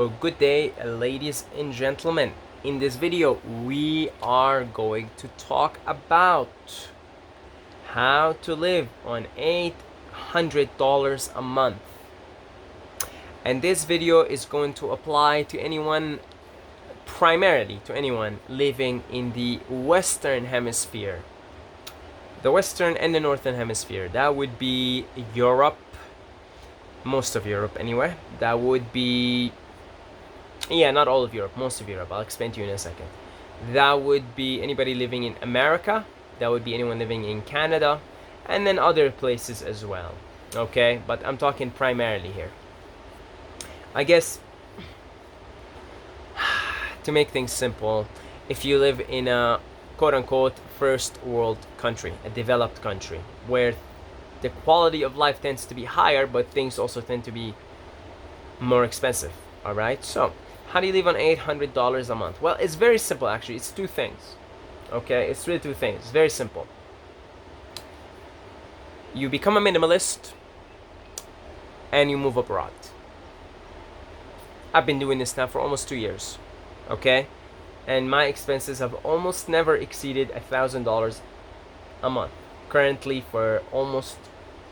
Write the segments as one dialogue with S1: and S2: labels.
S1: Good day, ladies and gentlemen. In this video, we are going to talk about how to live on $800 a month. And this video is going to apply to anyone, primarily to anyone living in the Western Hemisphere. The Western and the Northern Hemisphere. That would be Europe, most of Europe anyway. That would be, yeah, not all of Europe, most of Europe. I'll explain to you in a second. That would be anybody living in America. That would be anyone living in Canada, and then other places as well. Okay, but I'm talking primarily here. I guess, to make things simple, if you live in a quote-unquote first world country, a developed country, where the quality of life tends to be higher, but things also tend to be more expensive. All right, so how do you live on $800 a month? Well, it's very simple actually. It's two things. Okay, it's really two things. It's very simple. You become a minimalist and you move abroad. I've been doing this now for almost 2 years. Okay, and my expenses have almost never exceeded $1,000 a month. Currently, for almost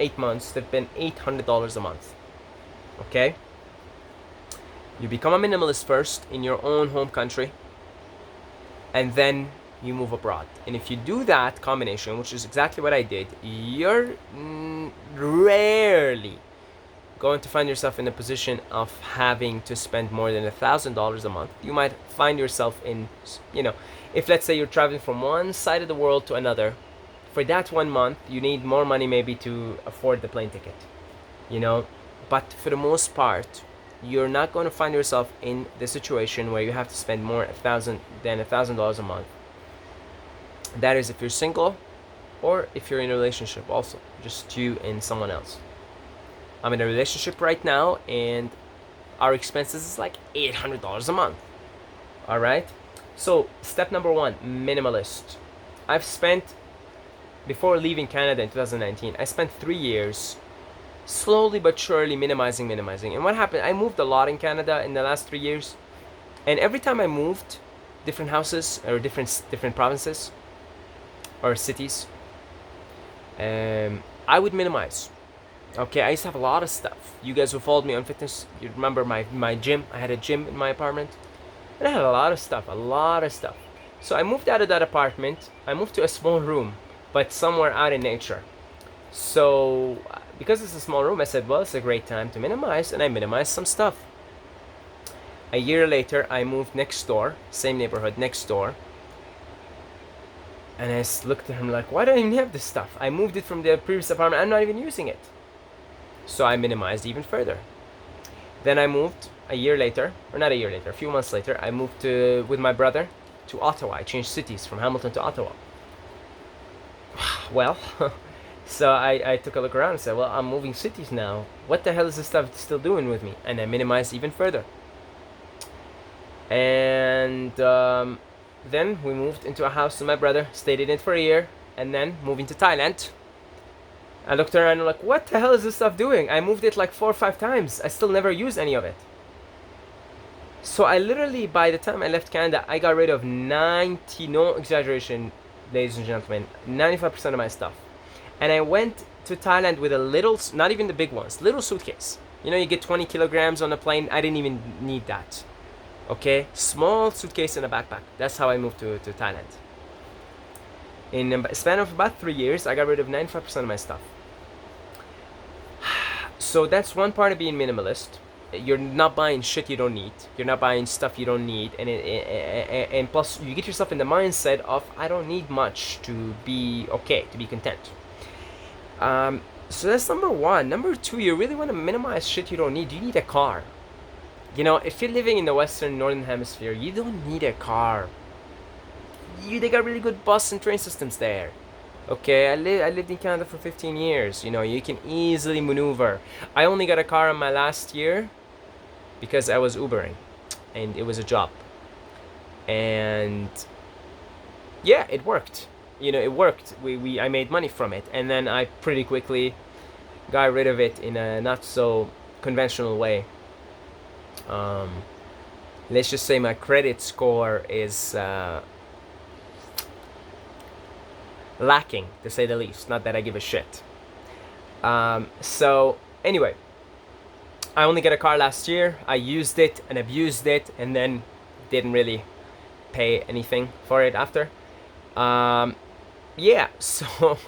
S1: 8 months, they've been $800 a month. Okay, you become a minimalist first in your own home country, and then you move abroad. And if you do that combination, which is exactly what I did, you're rarely going to find yourself in a position of having to spend more than $1,000 a month. You might find yourself in, if let's say you're traveling from one side of the world to another, for that 1 month, you need more money maybe to afford the plane ticket, But for the most part, you're not going to find yourself in the situation where you have to spend more than $1,000 a month. That is if you're single, or if you're in a relationship also, just you and someone else. I'm in a relationship right now, and our expenses is like $800 a month. All right. So step number one, minimalist. I've spent, before leaving Canada in 2019, I spent 3 years slowly but surely minimizing. And what happened? I moved a lot in Canada in the last 3 years, and every time I moved different houses or different provinces or cities, I would minimize. Okay, I used to have a lot of stuff. You guys who followed me on fitness, you remember my gym. I had a gym in my apartment, and I had a lot of stuff. So I moved out of that apartment. I moved to a small room, but somewhere out in nature. So because it's a small room, I said, well, it's a great time to minimize, and I minimized some stuff. A year later, I moved next door, same neighborhood next door, and I looked at him like, why do I even have this stuff? I moved it from the previous apartment. I'm not even using it. So I minimized even further. Then I moved a year later, or not a year later, a few months later, I moved with my brother to Ottawa. I changed cities from Hamilton to Ottawa. Well, so I took a look around and said, well, I'm moving cities now. What the hell is this stuff still doing with me? And I minimized even further. And then we moved into a house with my brother, stayed in it for a year, and then moving to Thailand. I looked around and I'm like, what the hell is this stuff doing? I moved it like 4 or 5 times. I still never used any of it. So I literally, by the time I left Canada, I got rid of 90, no exaggeration, ladies and gentlemen, 95% of my stuff. And I went to Thailand with a little, not even the big ones, little suitcase. You get 20 kilograms on a plane. I didn't even need that. Okay? Small suitcase and a backpack. That's how I moved to Thailand. In a span of about 3 years, I got rid of 95% of my stuff. So that's one part of being minimalist. You're not buying shit you don't need. You're not buying stuff you don't need, and plus you get yourself in the mindset of I don't need much to be okay, to be content. So that's number one. Number two, you really want to minimize shit you don't need. You need a car. If you're living in the Western Northern Hemisphere, you don't need a car. They got really good bus and train systems there. Okay, I lived in Canada for 15 years. You can easily maneuver. I only got a car in my last year because I was Ubering, and it was a job. And yeah, it worked. It worked. I made money from it, and then I pretty quickly got rid of it in a not so conventional way. let's just say my credit score is lacking, to say the least. Not that I give a shit. So anyway, I only got a car last year. I used it and abused it, and then didn't really pay anything for it after. Yeah, so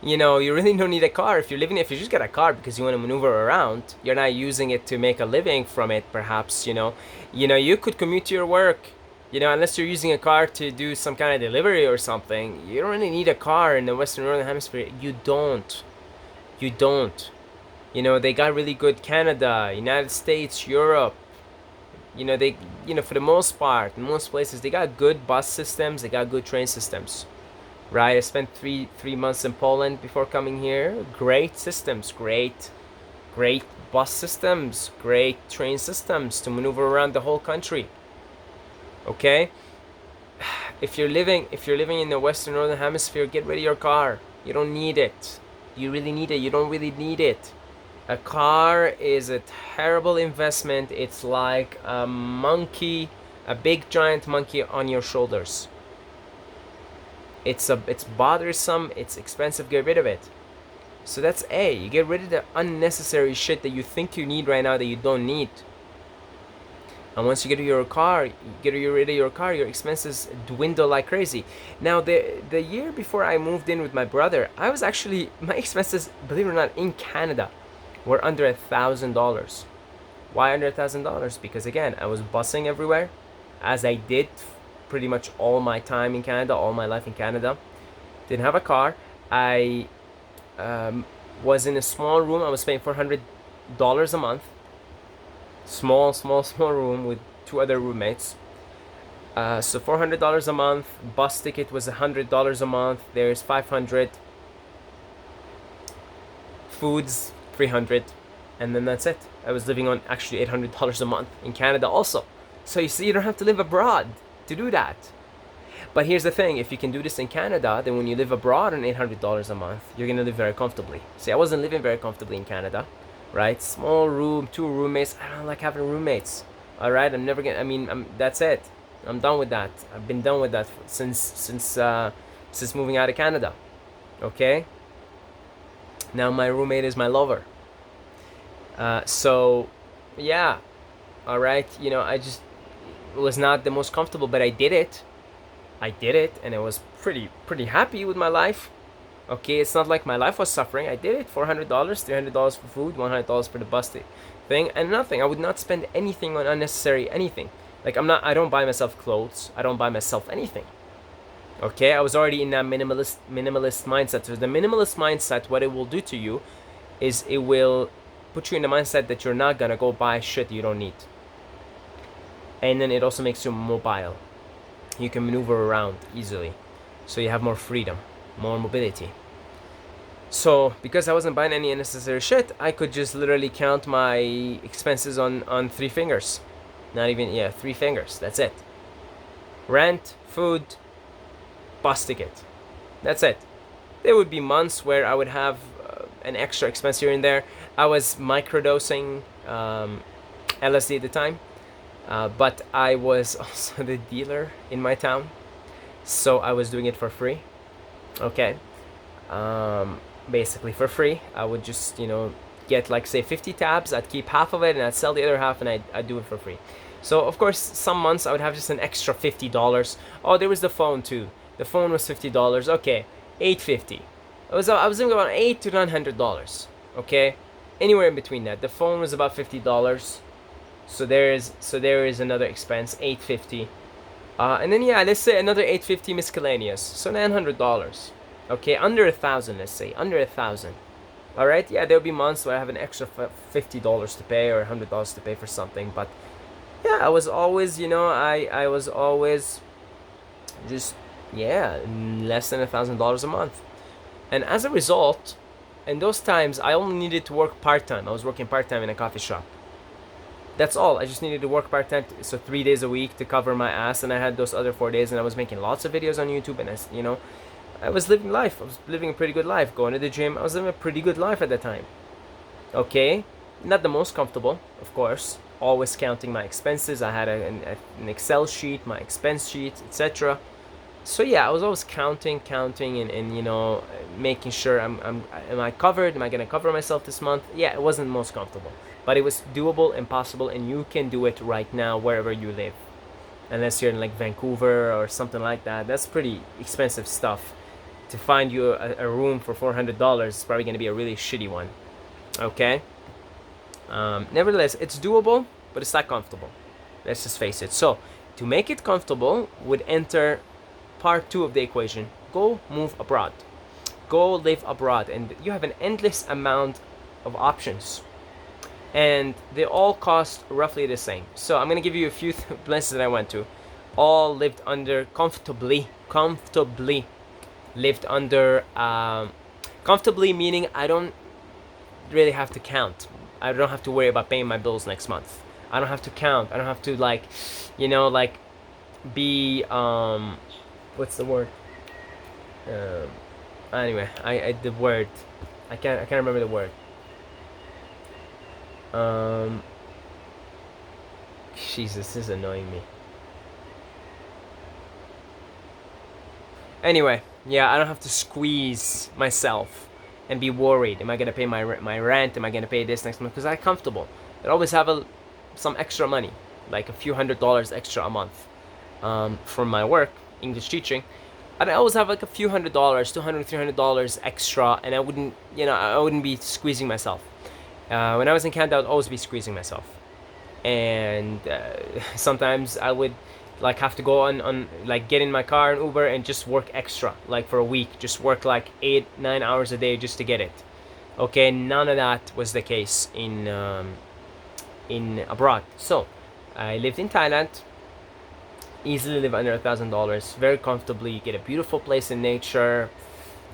S1: you know, you really don't need a car if you just get a car because you want to maneuver around. You're not using it to make a living from it, perhaps. You could commute to your work. Unless you're using a car to do some kind of delivery or something, you don't really need a car in the Western Northern Hemisphere. You don't. They got really good Canada, United States, Europe. For the most part, in most places, they got good bus systems. They got good train systems. Right, I spent three months in Poland before coming here. Great systems, great bus systems, great train systems to maneuver around the whole country. Okay, if you're living in the Western Northern Hemisphere, get rid of your car. You don't need it. You really need it. You don't really need it. A car is a terrible investment. It's like a monkey, a big giant monkey on your shoulders. It's bothersome, it's expensive, get rid of it. So that's A. You get rid of the unnecessary shit that you think you need right now that you don't need. And once you get rid of your car, your expenses dwindle like crazy. Now, the year before I moved in with my brother, my expenses, believe it or not, in Canada were under $1,000. Why under $1,000? Because again, I was busing everywhere, as I did pretty much all my time in Canada, all my life in Canada. Didn't have a car. I was in a small room. I was paying $400 a month. Small room with two other roommates. So $400 a month. Bus ticket was $100 a month. There's $500. Foods $300, and then that's it. I was living on actually $800 a month in Canada also. So you see, you don't have to live abroad to do that. But here's the thing, if you can do this in Canada, then when you live abroad on $800 a month, you're gonna live very comfortably. See, I wasn't living very comfortably in Canada, right? Small room, two roommates. I don't like having roommates. All right, I'm never gonna. That's it. I'm done with that. I've been done with that since moving out of Canada. Okay. Now my roommate is my lover. So, yeah. All right. It was not the most comfortable, but I did it, and I was pretty happy with my life. Okay, it's not like my life was suffering. I did it. $400, $300 for food, $100 for the bus thing, and nothing. I would not spend anything on unnecessary anything. Like I don't buy myself clothes. I don't buy myself anything. Okay, I was already in that minimalist mindset. So the minimalist mindset, what it will do to you, is it will put you in the mindset that you're not gonna go buy shit you don't need. And then it also makes you mobile. You can maneuver around easily. So you have more freedom, more mobility. So because I wasn't buying any unnecessary shit, I could just literally count my expenses on 3 fingers. Not even, 3 fingers. That's it. Rent, food, bus ticket. That's it. There would be months where I would have an extra expense here and there. I was microdosing LSD at the time. But I was also the dealer in my town, so I was doing it for free. Okay, basically for free. I would just get like say 50 tabs. I'd keep half of it and I'd sell the other half, and I'd do it for free. So of course some months I would have just an extra $50. Oh, there was the phone too. The phone was $50. Okay, $850. I was doing about $800 to $900. Okay, anywhere in between that. The phone was about $50. So there is another expense, $850, and then let's say another $850 miscellaneous, so $900. Okay, under $1,000, let's say under $1,000. All right, there'll be months where I have an extra $50 to pay or $100 to pay for something, but I was always, I was always just less than $1,000 a month, and as a result, in those times I only needed to work part-time. I was working part-time in a coffee shop. That's all. I just needed to work part-time, so 3 days a week to cover my ass, and I had those other 4 days, and I was making lots of videos on YouTube, and I was living life. I was living a pretty good life, going to the gym. I was living a pretty good life at that time. Okay, not the most comfortable, of course. always counting my expenses. I had an Excel sheet, my expense sheet, etc. So yeah, I was always counting, and you know, making sure am I covered? Am I gonna cover myself this month? Yeah, it wasn't most comfortable, but it was doable and possible, and you can do it right now wherever you live. Unless you're in like Vancouver or something like that, that's pretty expensive stuff. To find you a room for $400 is probably gonna be a really shitty one. Okay. Nevertheless, it's doable, but it's not comfortable. Let's just face it. So, to make it comfortable, would enter part 2 of the equation. Go move abroad. Go live abroad, and you have an endless amount of options, and they all cost roughly the same. So I'm gonna give you a few places that I went to. All lived under comfortably lived under comfortably, meaning I don't really have to count. I don't have to worry about paying my bills next month. I don't have to count. I don't have to like, you know, like be what's the word? Anyway, I the word. I can't remember the word. Jesus, this is annoying me. Anyway, yeah, I don't have to squeeze myself and be worried. Am I gonna pay my rent? Am I gonna pay this next month? Because I'm comfortable. I always have some extra money, like a few $100s extra a month, from my work, English teaching. And I always have like a few $100, $200, $300 extra, and I wouldn't be squeezing myself. When I was in Canada, I would always be squeezing myself, and sometimes I would like have to go on like get in my car and Uber and just work extra, like for a week, just work like 8-9 hours a day just to get it. Okay, none of that was the case in abroad. So I lived in Thailand, easily live under $1,000, very comfortably, get a beautiful place in nature.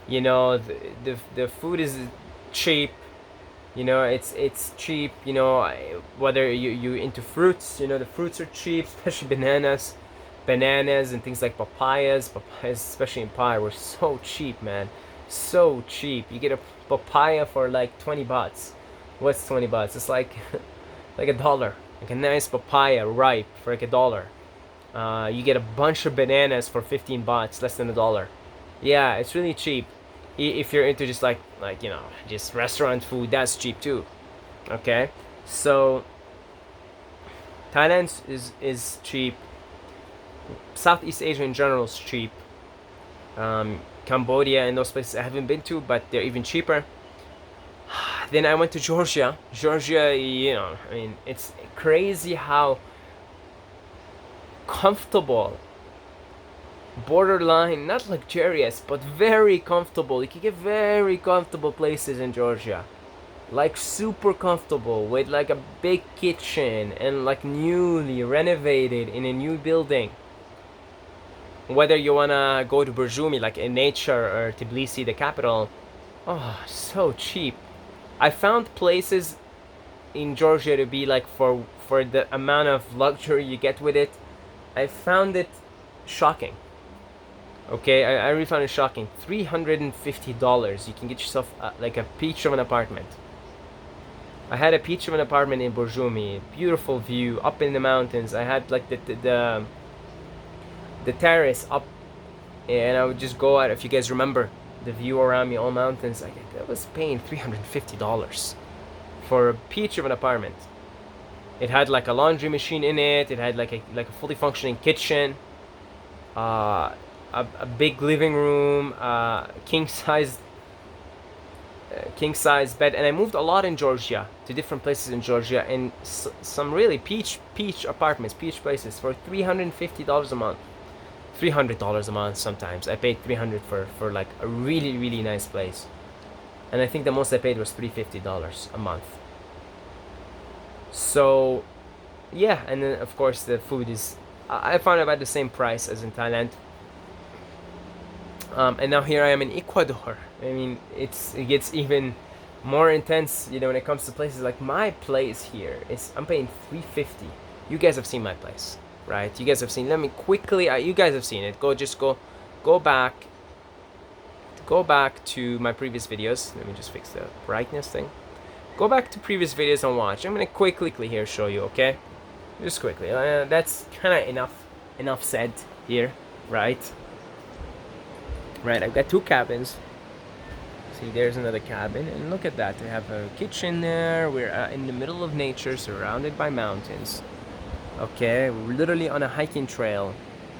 S1: You know, the food is cheap. You know, it's cheap. You know, whether you into fruits, you know, the fruits are cheap, especially bananas and things like papayas, especially in Pai, were so cheap, man, so cheap. You get a papaya for like 20 bahts. What's 20 bahts? It's like like $1, like a nice papaya ripe for like $1. You get a bunch of bananas for 15 bahts, less than $1. Yeah, it's really cheap. If you're into just like you know, just restaurant food, that's cheap too. Okay, so Thailand is cheap. Southeast Asia in general is cheap. Cambodia and those places I haven't been to, but they're even cheaper. Then I went to Georgia. Georgia, you know, I mean, it's crazy how comfortable, borderline, not luxurious, but very comfortable. You can get very comfortable places in Georgia, like super comfortable, with like a big kitchen and like newly renovated in a new building. Whether you wanna go to Burjumi, like in nature, or Tbilisi, the capital, oh, so cheap. I found places in Georgia to be like, for the amount of luxury you get with it, I found it shocking. Okay, I really found it shocking. $350, you can get yourself like a peach of an apartment. I had a peach of an apartment in Burjumi, beautiful view up in the mountains. I had like the terrace up, and I would just go out. If you guys remember the view around me, all mountains. I was paying $350 for a peach of an apartment. It had like a laundry machine in it. It had like a fully functioning kitchen, a big living room, king size bed. And I moved a lot in Georgia, to different places in Georgia, and some really peach apartments, peach places for $350 a month. $300 a month sometimes. I paid $300 for like a really, really nice place. And I think the most I paid was $350 a month. So yeah, and then of course the food is, I found about the same price as in Thailand. And now here I am in Ecuador. I mean, it gets even more intense, you know, when it comes to places. Like my place here I'm paying $350. You guys have seen my place, right? You guys have seen. Let me quickly. You guys have seen it. Go back to my previous videos. Let me just fix the brightness thing. Go back to previous videos and watch. I'm gonna quickly here show you, okay? Just quickly. That's kind of enough said here, right? Right, I've got 2 cabins. See, there's another cabin, and look at that. We have a kitchen there. We're in the middle of nature, surrounded by mountains. Okay, we're literally on a hiking trail,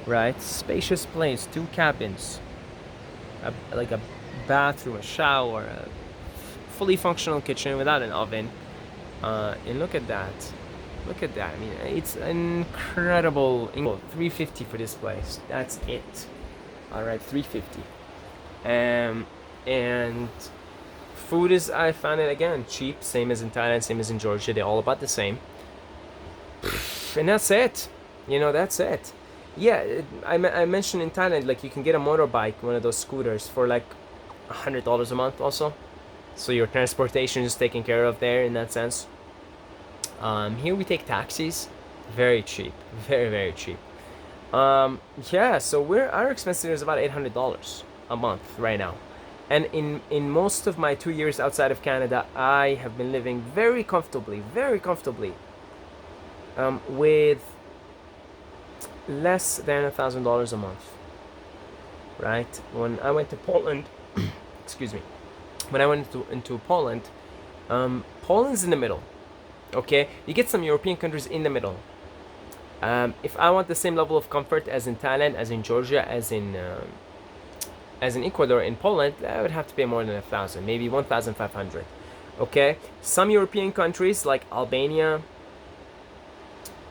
S1: right? Spacious place, 2 cabins, like a bathroom, a shower, a fully functional kitchen without an oven. And look at that. Look at that. I mean, it's incredible. $350 for this place. That's it. All right, $350. And food is, I found it again cheap, same as in Thailand, same as in Georgia. They're all about the same. And that's it. That's it. Yeah, I mentioned in Thailand, like, you can get a motorbike, one of those scooters, for like $100 a month also. So your transportation is taken care of there in that sense. Here we take taxis, very cheap, very cheap. Yeah, so our expense is about $800 a month right now. And in most of my 2 years outside of Canada, I have been living very comfortably, with less than $1,000 a month, right? When I went to Poland, excuse me, when I went into Poland, Poland's in the middle, okay? You get some European countries in the middle. If I want the same level of comfort as in Thailand, as in Georgia, as in Ecuador, in Poland, I would have to pay more than 1,000, maybe 1,500. Okay, some European countries like Albania,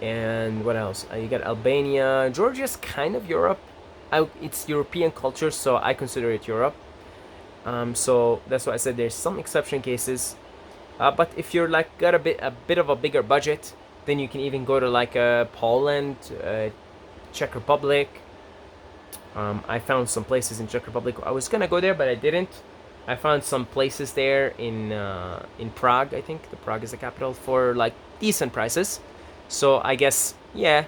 S1: and what else? You got Albania. Georgia's kind of Europe. It's European culture, so I consider it Europe. So that's why I said there's some exception cases. But if you're like got a bit of a bigger budget, then you can even go to like Poland, Czech Republic. I found some places in Czech Republic. I was gonna go there, but I didn't. I found some places there in Prague. I think the Prague is the capital, for like decent prices. So I guess, yeah,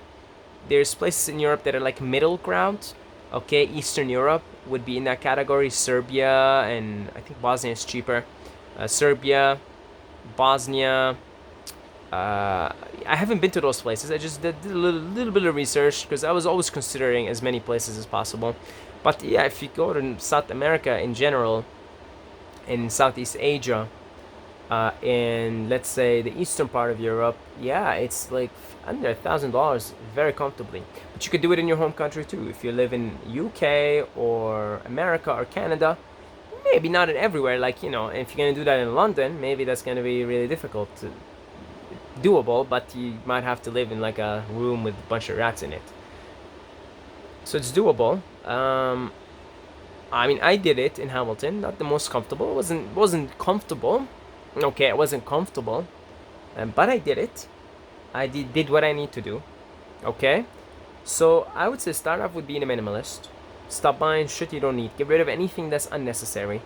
S1: there's places in Europe that are like middle ground. Okay, Eastern Europe would be in that category. Serbia, and I think Bosnia is cheaper. Serbia, Bosnia. I haven't been to those places. I just did a little bit of research because I was always considering as many places as possible. But yeah, if you go to South America in general, in Southeast Asia, in let's say the eastern part of Europe, yeah, it's like under $1,000 very comfortably. But you could do it in your home country too. If you live in UK or America or Canada, maybe not in everywhere. Like, if you're gonna do that in London, maybe that's gonna be really difficult to doable, but you might have to live in like a room with a bunch of rats in it. So it's doable. I mean, I did it in Hamilton. Not the most comfortable. It wasn't comfortable. Okay, it wasn't comfortable, but I did it. I did what I need to do. Okay, so I would say start off with being a minimalist. Stop buying shit you don't need. Get rid of anything that's unnecessary,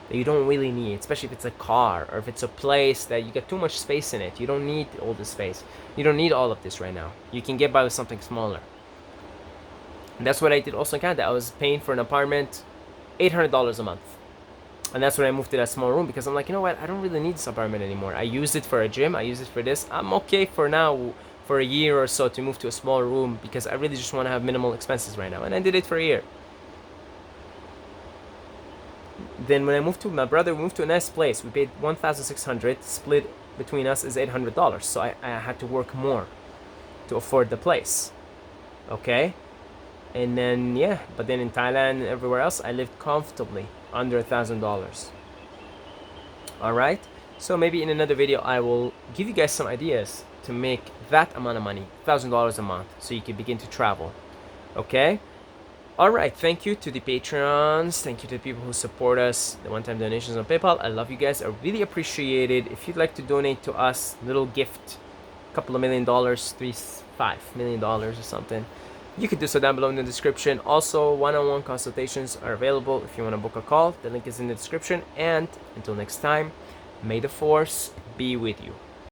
S1: that you don't really need, especially if it's a car or if it's a place that you got too much space in it. You don't need all this space. You don't need all of this right now. You can get by with something smaller. And that's what I did also in Canada. I was paying for an apartment $800 a month. And that's when I moved to that small room, because I'm like, you know what? I don't really need this apartment anymore. I use it for a gym. I use it for this. I'm okay for now, for a year or so, to move to a small room, because I really just want to have minimal expenses right now. And I did it for a year. Then when I moved to my brother, we moved to a nice place. We paid $1,600. Split between us is $800. So I had to work more to afford the place. Okay? And then, yeah, but then in Thailand and everywhere else, I lived comfortably under $1,000. All right? So maybe in another video, I will give you guys some ideas to make that amount of money, $1,000 a month, so you can begin to travel. Okay? All right, thank you to the Patreons. Thank you to the people who support us, the one-time donations on PayPal. I love you guys. I really appreciate it. If you'd like to donate to us, little gift, a couple of $1 million, $5 million or something, you can do so down below in the description. Also, one-on-one consultations are available if you want to book a call. The link is in the description. And until next time, may the force be with you.